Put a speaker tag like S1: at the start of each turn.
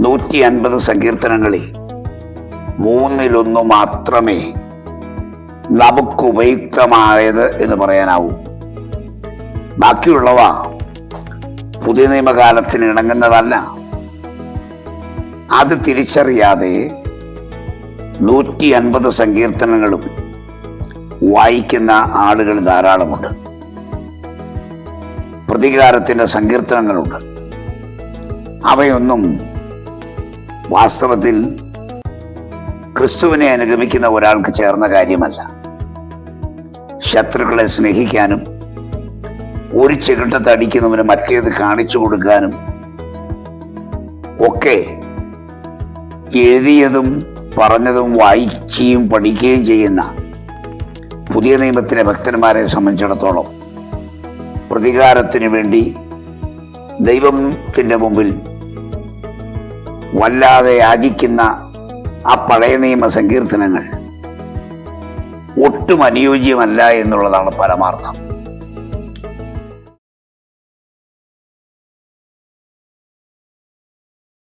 S1: 150 സങ്കീർത്തനങ്ങളിൽ 1/3 മാത്രമേ നമുക്ക് ഉപയുക്തമായത് എന്ന് പറയാനാവൂ. ബാക്കിയുള്ളവ പുതിയ നിയമകാലത്തിന് ഇണങ്ങുന്നതല്ല. അത് തിരിച്ചറിയാതെ 150 സങ്കീർത്തനങ്ങളും വായിക്കുന്ന ആളുകൾ ധാരാളമുണ്ട്. പ്രതികാരത്തിൻ്റെ സങ്കീർത്തനങ്ങളുണ്ട്. അവയൊന്നും വാസ്തവത്തിൽ ക്രിസ്തുവിനെ അനുഗമിക്കുന്ന ഒരാൾക്ക് ചേർന്ന കാര്യമല്ല. ശത്രുക്കളെ സ്നേഹിക്കാനും ഒരു ചികിട്ടത്ത് അടിക്കുന്നവന് മറ്റേത് കാണിച്ചു കൊടുക്കാനും ഒക്കെ എഴുതിയതും പറഞ്ഞതും വായിക്കുകയും പഠിക്കുകയും ചെയ്യുന്ന പുതിയ നിയമത്തിലെ ഭക്തന്മാരെ സംബന്ധിച്ചിടത്തോളം പ്രതികാരത്തിന് വേണ്ടി ദൈവത്തിൻ്റെ മുമ്പിൽ വല്ലാതെ യാചിക്കുന്ന ആ പഴയ നിയമ സങ്കീർത്തനങ്ങൾ ഒട്ടും അനുയോജ്യമല്ല എന്നുള്ളതാണ് പരമാർത്ഥം.